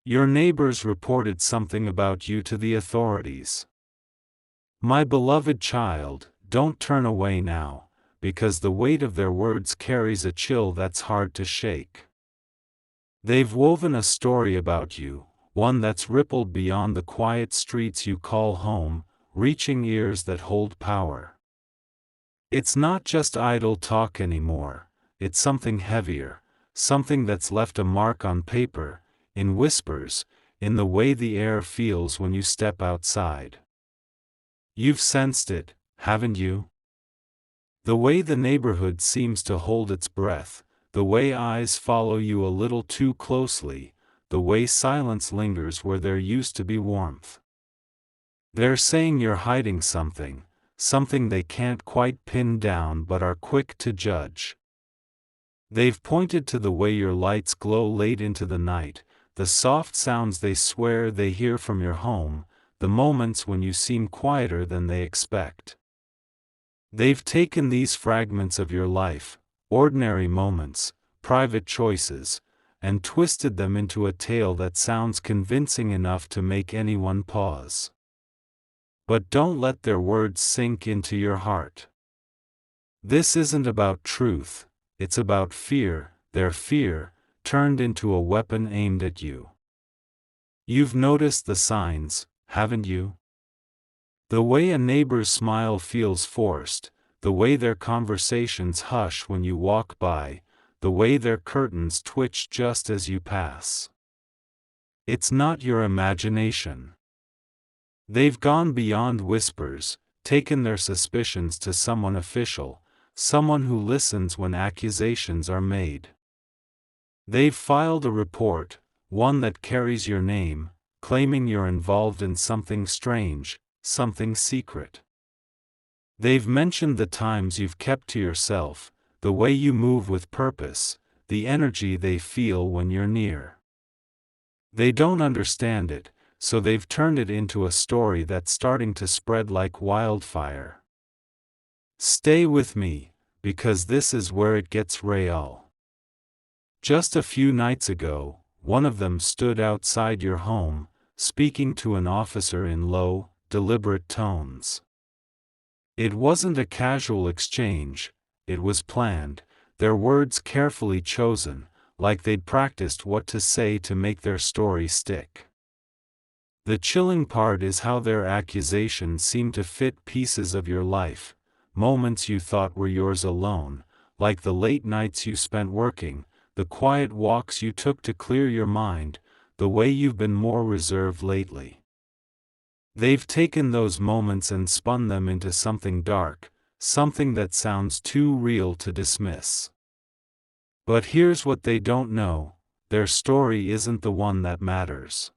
Your neighbors reported something about you to the authorities. My beloved child, don't turn away now, because the weight of their words carries a chill that's hard to shake. They've woven a story about you, one that's rippled beyond the quiet streets you call home, reaching ears that hold power. It's not just idle talk anymore, it's something heavier, something that's left a mark on paper, in whispers, in the way the air feels when you step outside. You've sensed it, haven't you? The way the neighborhood seems to hold its breath, the way eyes follow you a little too closely, the way silence lingers where there used to be warmth. They're saying you're hiding something, something they can't quite pin down but are quick to judge. They've pointed to the way your lights glow late into the night, the soft sounds they swear they hear from your home, the moments when you seem quieter than they expect. They've taken these fragments of your life, ordinary moments, private choices, and twisted them into a tale that sounds convincing enough to make anyone pause. But don't let their words sink into your heart. This isn't about truth, it's about fear, their fear, turned into a weapon aimed at you. You've noticed the signs, haven't you? The way a neighbor's smile feels forced, the way their conversations hush when you walk by, the way their curtains twitch just as you pass. It's not your imagination. They've gone beyond whispers, taken their suspicions to someone official, someone who listens when accusations are made. They've filed a report, one that carries your name, claiming you're involved in something strange, something secret. They've mentioned the times you've kept to yourself, the way you move with purpose, the energy they feel when you're near. They don't understand it, so they've turned it into a story that's starting to spread like wildfire. Stay with me, because this is where it gets real. Just a few nights ago, one of them stood outside your home, speaking to an officer in low, deliberate tones. It wasn't a casual exchange, it was planned, their words carefully chosen, like they'd practiced what to say to make their story stick. The chilling part is how their accusations seem to fit pieces of your life, moments you thought were yours alone, like the late nights you spent working, the quiet walks you took to clear your mind, the way you've been more reserved lately. They've taken those moments and spun them into something dark, something that sounds too real to dismiss. But here's what they don't know, their story isn't the one that matters.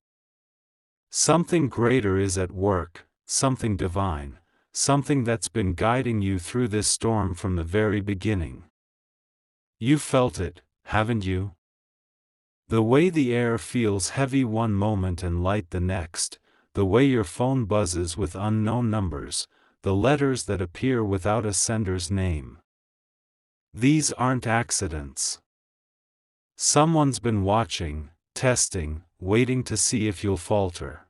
Something greater is at work, something divine, something that's been guiding you through this storm from the very beginning. You've felt it, haven't you? The way the air feels heavy one moment and light the next, the way your phone buzzes with unknown numbers, the letters that appear without a sender's name. These aren't accidents. Someone's been watching, testing, waiting to see if you'll falter.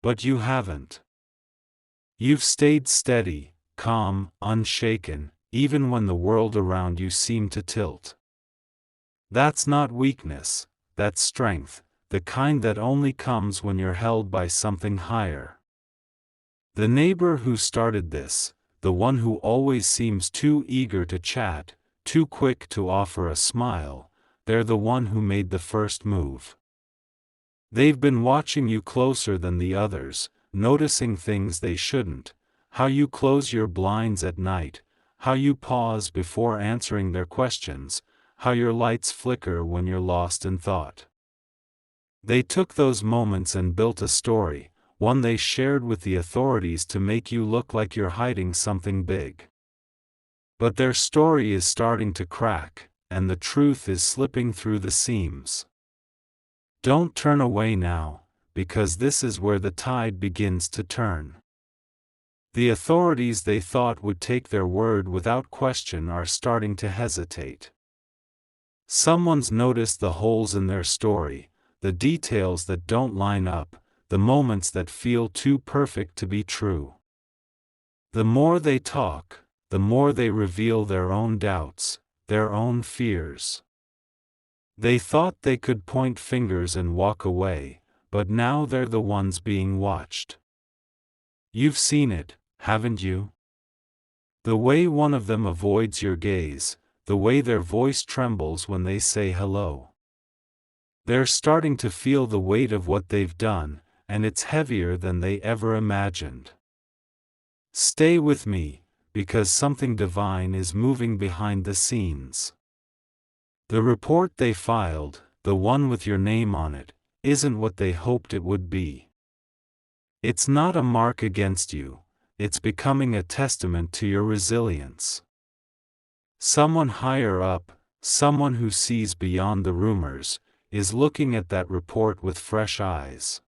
But you haven't. You've stayed steady, calm, unshaken, even when the world around you seemed to tilt. That's not weakness, that's strength, the kind that only comes when you're held by something higher. The neighbor who started this, the one who always seems too eager to chat, too quick to offer a smile, they're the one who made the first move. They've been watching you closer than the others, noticing things they shouldn't, how you close your blinds at night, how you pause before answering their questions, how your lights flicker when you're lost in thought. They took those moments and built a story, one they shared with the authorities to make you look like you're hiding something big. But their story is starting to crack, and the truth is slipping through the seams. Don't turn away now, because this is where the tide begins to turn. The authorities they thought would take their word without question are starting to hesitate. Someone's noticed the holes in their story, the details that don't line up, the moments that feel too perfect to be true. The more they talk, the more they reveal their own doubts, their own fears. They thought they could point fingers and walk away, but now they're the ones being watched. You've seen it, haven't you? The way one of them avoids your gaze, the way their voice trembles when they say hello. They're starting to feel the weight of what they've done, and it's heavier than they ever imagined. Stay with me, because something divine is moving behind the scenes. The report they filed, the one with your name on it, isn't what they hoped it would be. It's not a mark against you, it's becoming a testament to your resilience. Someone higher up, someone who sees beyond the rumors, is looking at that report with fresh eyes.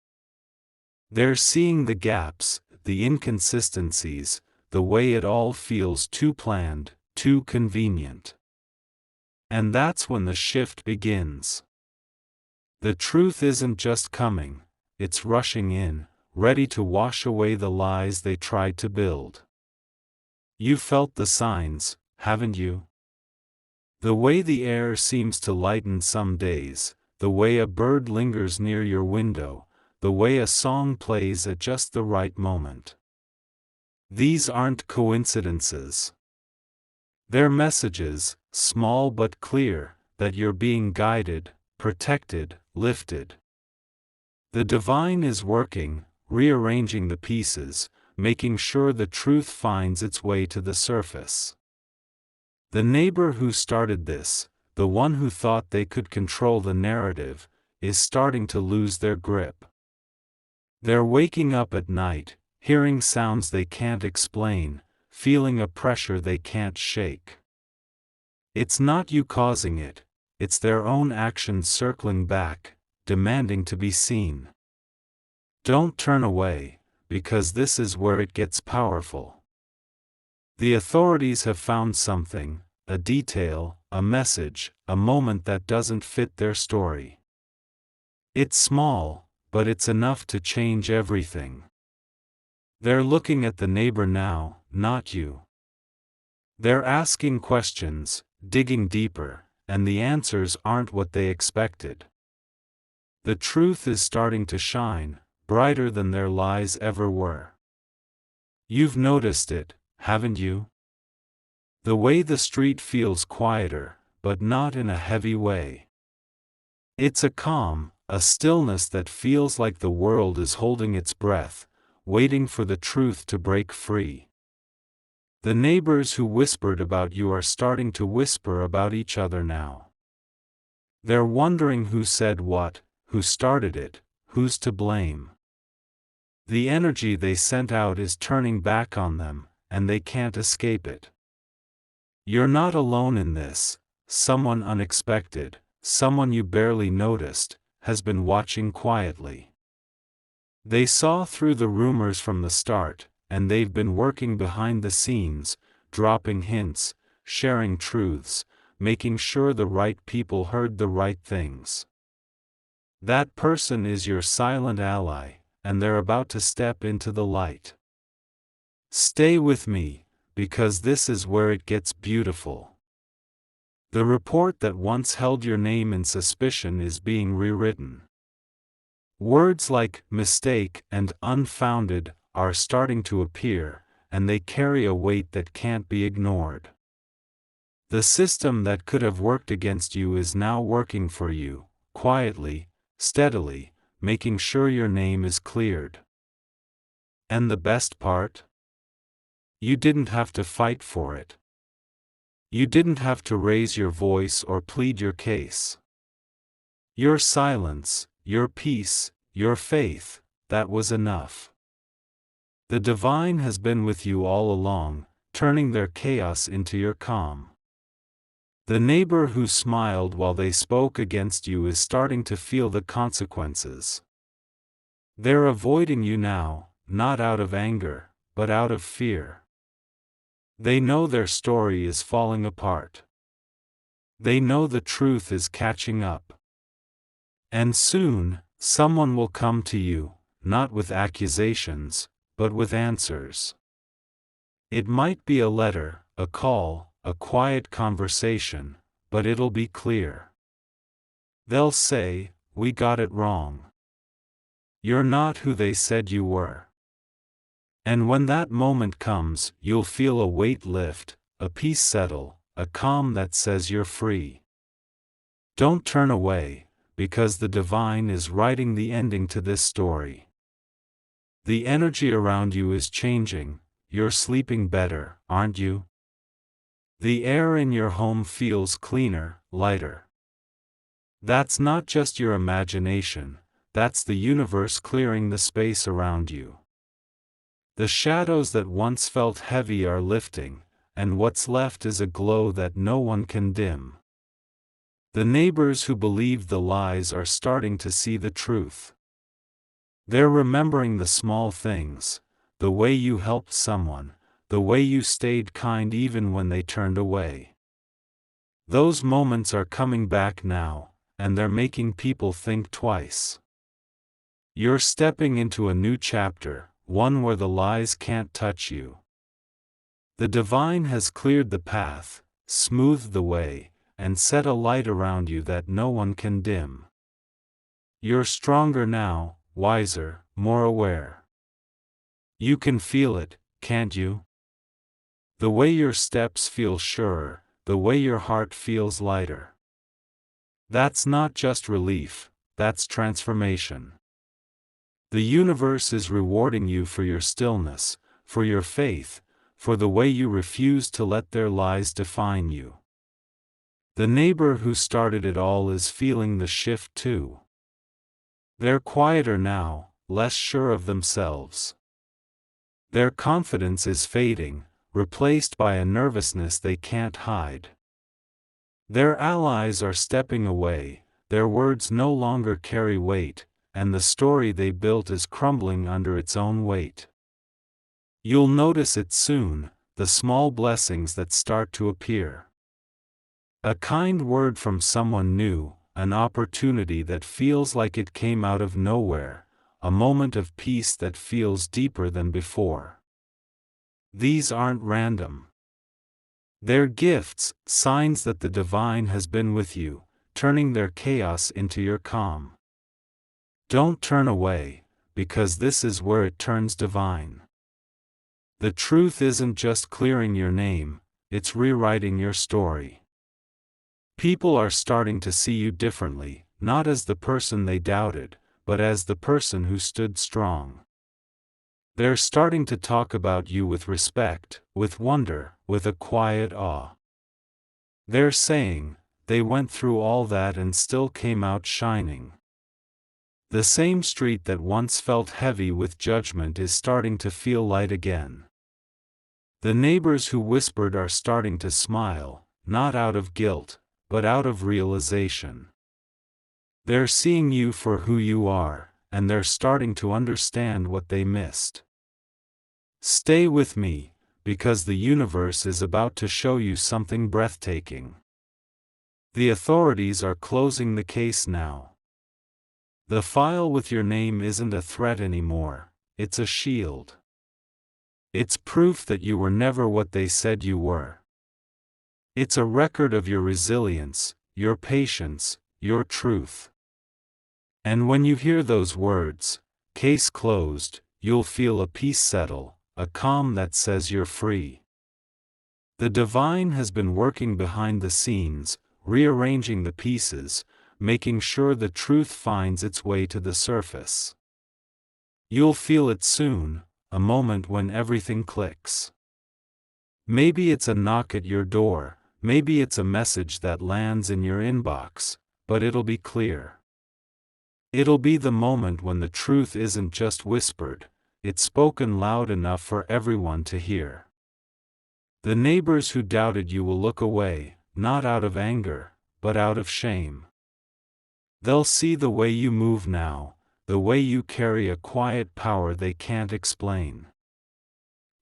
They're seeing the gaps, the inconsistencies, the way it all feels too planned, too convenient. And that's when the shift begins. The truth isn't just coming, it's rushing in, ready to wash away the lies they tried to build. You felt the signs, haven't you? The way the air seems to lighten some days, the way a bird lingers near your window, the way a song plays at just the right moment. These aren't coincidences. They're messages, small but clear, that you're being guided, protected, lifted. The divine is working, rearranging the pieces, making sure the truth finds its way to the surface. The neighbor who started this, the one who thought they could control the narrative, is starting to lose their grip. They're waking up at night, hearing sounds they can't explain, feeling a pressure they can't shake. It's not you causing it, it's their own actions circling back, demanding to be seen. Don't turn away, because this is where it gets powerful. The authorities have found something, a detail, a message, a moment that doesn't fit their story. It's small, but it's enough to change everything. They're looking at the neighbor now, not you. They're asking questions, digging deeper, and the answers aren't what they expected. The truth is starting to shine, brighter than their lies ever were. You've noticed it, haven't you? The way the street feels quieter, but not in a heavy way. It's a calm, a stillness that feels like the world is holding its breath, waiting for the truth to break free. The neighbors who whispered about you are starting to whisper about each other now. They're wondering who said what, who started it, who's to blame. The energy they sent out is turning back on them, and they can't escape it. You're not alone in this. Someone unexpected, someone you barely noticed, has been watching quietly. They saw through the rumors from the start, and they've been working behind the scenes, dropping hints, sharing truths, making sure the right people heard the right things. That person is your silent ally, and they're about to step into the light. Stay with me, because this is where it gets beautiful. The report that once held your name in suspicion is being rewritten. Words like mistake and unfounded are starting to appear, and they carry a weight that can't be ignored. The system that could have worked against you is now working for you, quietly, steadily, making sure your name is cleared. And the best part? You didn't have to fight for it. You didn't have to raise your voice or plead your case. Your silence, your peace, your faith, that was enough. The divine has been with you all along, turning their chaos into your calm. The neighbor who smiled while they spoke against you is starting to feel the consequences. They're avoiding you now, not out of anger, but out of fear. They know their story is falling apart. They know the truth is catching up. And soon, someone will come to you, not with accusations, but with answers. It might be a letter, a call, a quiet conversation, but it'll be clear. They'll say, "We got it wrong. You're not who they said you were." And when that moment comes, you'll feel a weight lift, a peace settle, a calm that says you're free. Don't turn away, because the divine is writing the ending to this story. The energy around you is changing. You're sleeping better, aren't you? The air in your home feels cleaner, lighter. That's not just your imagination, that's the universe clearing the space around you. The shadows that once felt heavy are lifting, and what's left is a glow that no one can dim. The neighbors who believed the lies are starting to see the truth. They're remembering the small things, the way you helped someone, the way you stayed kind even when they turned away. Those moments are coming back now, and they're making people think twice. You're stepping into a new chapter, one where the lies can't touch you. The divine has cleared the path, smoothed the way, and set a light around you that no one can dim. You're stronger now, wiser, more aware. You can feel it, can't you? The way your steps feel surer, the way your heart feels lighter. That's not just relief, that's transformation. The universe is rewarding you for your stillness, for your faith, for the way you refuse to let their lies define you. The neighbor who started it all is feeling the shift too. They're quieter now, less sure of themselves. Their confidence is fading, replaced by a nervousness they can't hide. Their allies are stepping away, their words no longer carry weight, and the story they built is crumbling under its own weight. You'll notice it soon, the small blessings that start to appear. A kind word from someone new, an opportunity that feels like it came out of nowhere, a moment of peace that feels deeper than before. These aren't random. They're gifts, signs that the divine has been with you, turning their chaos into your calm. Don't turn away, because this is where it turns divine. The truth isn't just clearing your name, it's rewriting your story. People are starting to see you differently, not as the person they doubted, but as the person who stood strong. They're starting to talk about you with respect, with wonder, with a quiet awe. They're saying, they went through all that and still came out shining. The same street that once felt heavy with judgment is starting to feel light again. The neighbors who whispered are starting to smile, not out of guilt, but out of realization. They're seeing you for who you are, and they're starting to understand what they missed. Stay with me, because the universe is about to show you something breathtaking. The authorities are closing the case now. The file with your name isn't a threat anymore, it's a shield. It's proof that you were never what they said you were. It's a record of your resilience, your patience, your truth. And when you hear those words, case closed, you'll feel a peace settle, a calm that says you're free. The divine has been working behind the scenes, rearranging the pieces, making sure the truth finds its way to the surface. You'll feel it soon, a moment when everything clicks. Maybe it's a knock at your door, maybe it's a message that lands in your inbox, but it'll be clear. It'll be the moment when the truth isn't just whispered, it's spoken loud enough for everyone to hear. The neighbors who doubted you will look away, not out of anger, but out of shame. They'll see the way you move now, the way you carry a quiet power they can't explain.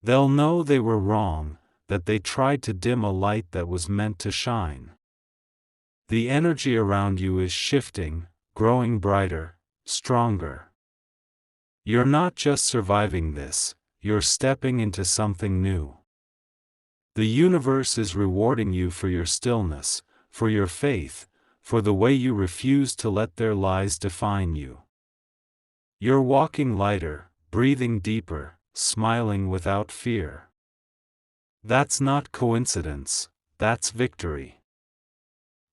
They'll know they were wrong, that they tried to dim a light that was meant to shine. The energy around you is shifting, growing brighter, stronger. You're not just surviving this, you're stepping into something new. The universe is rewarding you for your stillness, for your faith, for the way you refuse to let their lies define you. You're walking lighter, breathing deeper, smiling without fear. That's not coincidence, that's victory.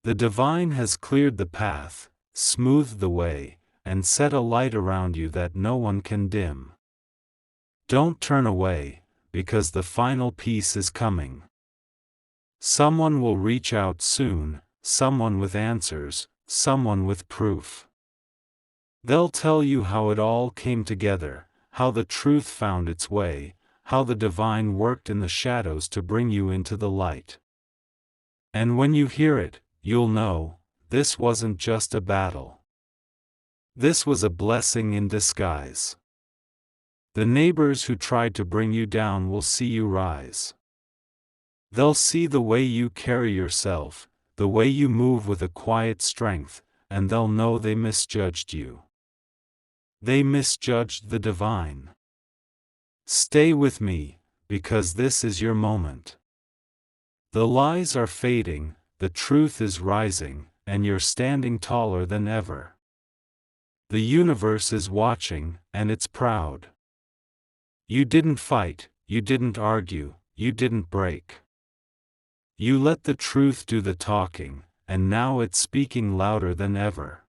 The divine has cleared the path, smoothed the way, and set a light around you that no one can dim. Don't turn away, because the final piece is coming. Someone will reach out soon, someone with answers, someone with proof. They'll tell you how it all came together, how the truth found its way, how the divine worked in the shadows to bring you into the light. And when you hear it, you'll know, this wasn't just a battle. This was a blessing in disguise. The neighbors who tried to bring you down will see you rise. They'll see the way you carry yourself, the way you move with a quiet strength, and they'll know they misjudged you. They misjudged the divine. Stay with me, because this is your moment. The lies are fading, the truth is rising, and you're standing taller than ever. The universe is watching, and it's proud. You didn't fight, you didn't argue, you didn't break. You let the truth do the talking, and now it's speaking louder than ever.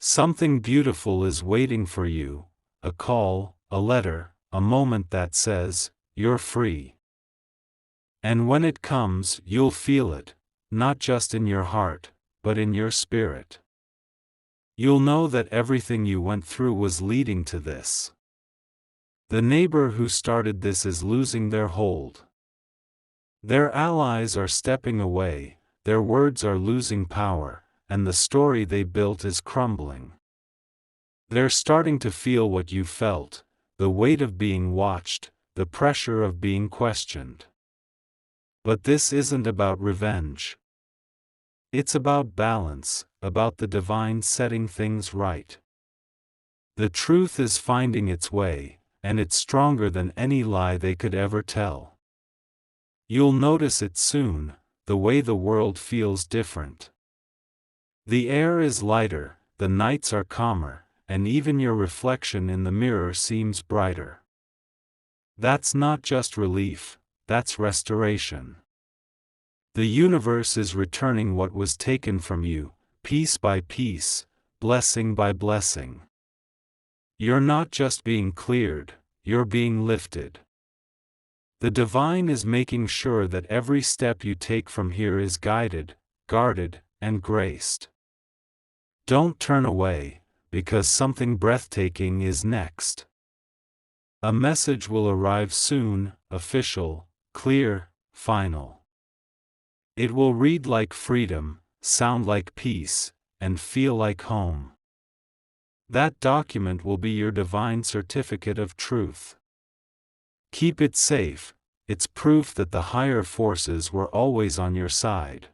Something beautiful is waiting for you, a call, a letter, a moment that says, you're free. And when it comes, you'll feel it, not just in your heart, but in your spirit. You'll know that everything you went through was leading to this. The neighbor who started this is losing their hold. Their allies are stepping away, their words are losing power, and the story they built is crumbling. They're starting to feel what you felt, the weight of being watched, the pressure of being questioned. But this isn't about revenge. It's about balance, about the divine setting things right. The truth is finding its way, and it's stronger than any lie they could ever tell. You'll notice it soon, the way the world feels different. The air is lighter, the nights are calmer, and even your reflection in the mirror seems brighter. That's not just relief, that's restoration. The universe is returning what was taken from you, piece by piece, blessing by blessing. You're not just being cleared, you're being lifted. The divine is making sure that every step you take from here is guided, guarded, and graced. Don't turn away, because something breathtaking is next. A message will arrive soon, official, clear, final. It will read like freedom, sound like peace, and feel like home. That document will be your divine certificate of truth. Keep it safe, it's proof that the higher forces were always on your side.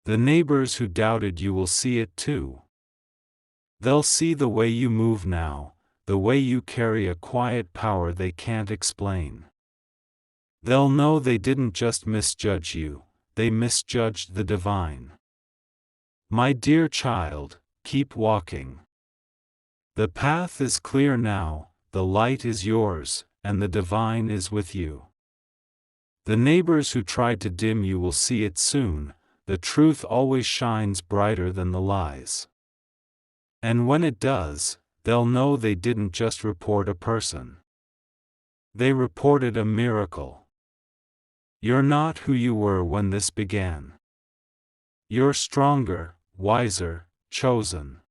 The neighbors who doubted you will see it too. They'll see the way you move now, the way you carry a quiet power they can't explain. They'll know they didn't just misjudge you, they misjudged the divine. My dear child, keep walking. The path is clear now, the light is yours, and the divine is with you. The neighbors who tried to dim you will see it soon, the truth always shines brighter than the lies. And when it does, they'll know they didn't just report a person. They reported a miracle. You're not who you were when this began. You're stronger, wiser, chosen.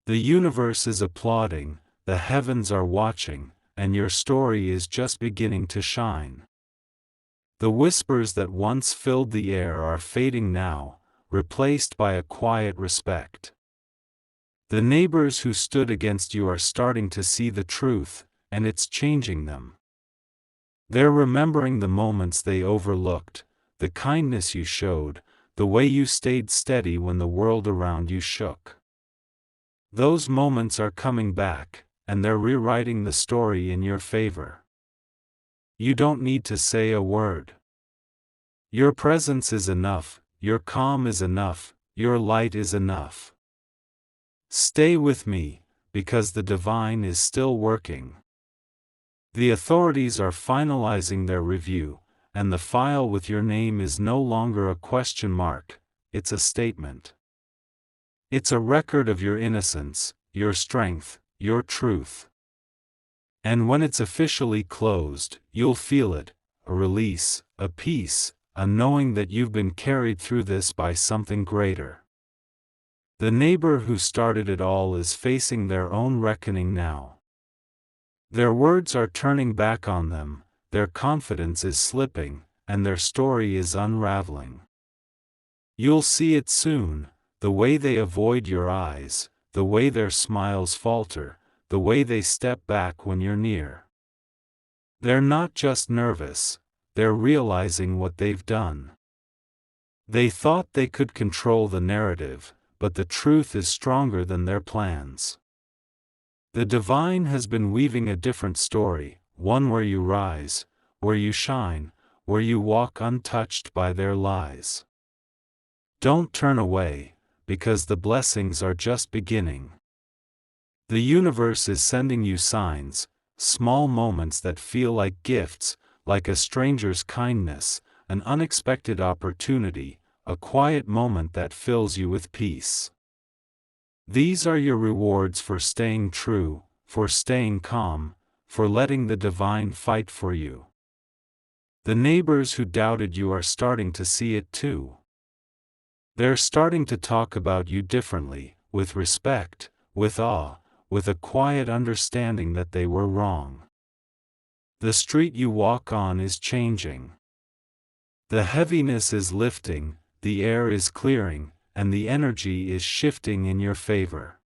The universe is applauding, the heavens are watching, and your story is just beginning to shine. The whispers that once filled the air are fading now, replaced by a quiet respect. The neighbors who stood against you are starting to see the truth, and it's changing them. They're remembering the moments they overlooked, the kindness you showed, the way you stayed steady when the world around you shook. Those moments are coming back, and they're rewriting the story in your favor. You don't need to say a word. Your presence is enough, your calm is enough, your light is enough. Stay with me, because the divine is still working. The authorities are finalizing their review, and the file with your name is no longer a question mark, it's a statement. It's a record of your innocence, your strength, your truth. And when it's officially closed, you'll feel it, a release, a peace, a knowing that you've been carried through this by something greater. The neighbor who started it all is facing their own reckoning now. Their words are turning back on them, their confidence is slipping, and their story is unraveling. You'll see it soon, the way they avoid your eyes, the way their smiles falter, the way they step back when you're near. They're not just nervous, they're realizing what they've done. They thought they could control the narrative, but the truth is stronger than their plans. The divine has been weaving a different story, one where you rise, where you shine, where you walk untouched by their lies. Don't turn away, because the blessings are just beginning. The universe is sending you signs, small moments that feel like gifts, like a stranger's kindness, an unexpected opportunity, a quiet moment that fills you with peace. These are your rewards for staying true, for staying calm, for letting the divine fight for you. The neighbors who doubted you are starting to see it too. They're starting to talk about you differently, with respect, with awe, with a quiet understanding that they were wrong. The street you walk on is changing. The heaviness is lifting, the air is clearing, and the energy is shifting in your favor.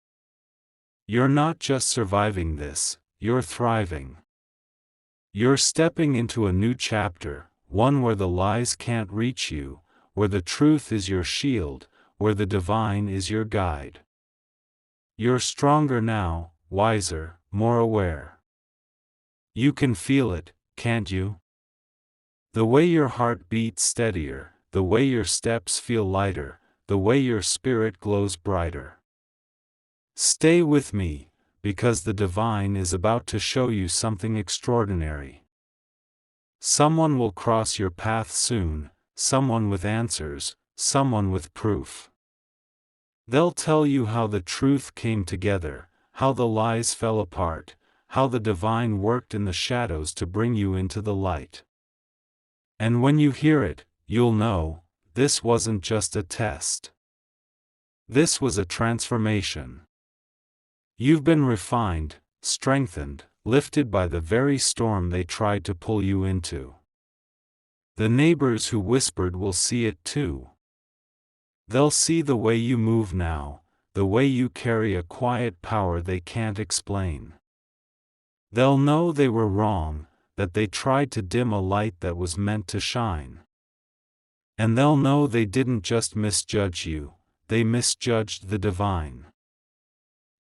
You're not just surviving this, you're thriving. You're stepping into a new chapter, one where the lies can't reach you, where the truth is your shield, where the divine is your guide. You're stronger now, wiser, more aware. You can feel it, can't you? The way your heart beats steadier, the way your steps feel lighter, the way your spirit glows brighter. Stay with me, because the divine is about to show you something extraordinary. Someone will cross your path soon, someone with answers, someone with proof. They'll tell you how the truth came together, how the lies fell apart, how the divine worked in the shadows to bring you into the light. And when you hear it, you'll know, this wasn't just a test. This was a transformation. You've been refined, strengthened, lifted by the very storm they tried to pull you into. The neighbors who whispered will see it too. They'll see the way you move now, the way you carry a quiet power they can't explain. They'll know they were wrong, that they tried to dim a light that was meant to shine. And they'll know they didn't just misjudge you, they misjudged the divine.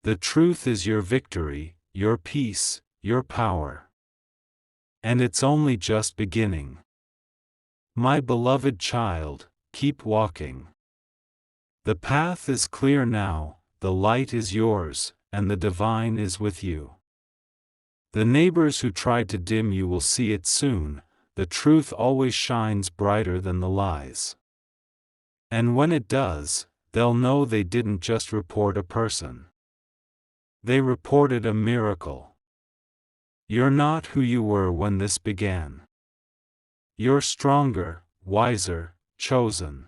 The truth is your victory, your peace, your power. And it's only just beginning. My beloved child, keep walking. The path is clear now, the light is yours, and the divine is with you. The neighbors who tried to dim you will see it soon, the truth always shines brighter than the lies. And when it does, they'll know they didn't just report a person. They reported a miracle. You're not who you were when this began. You're stronger, wiser, chosen.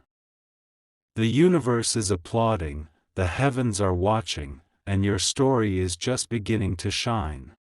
The universe is applauding, the heavens are watching, and your story is just beginning to shine.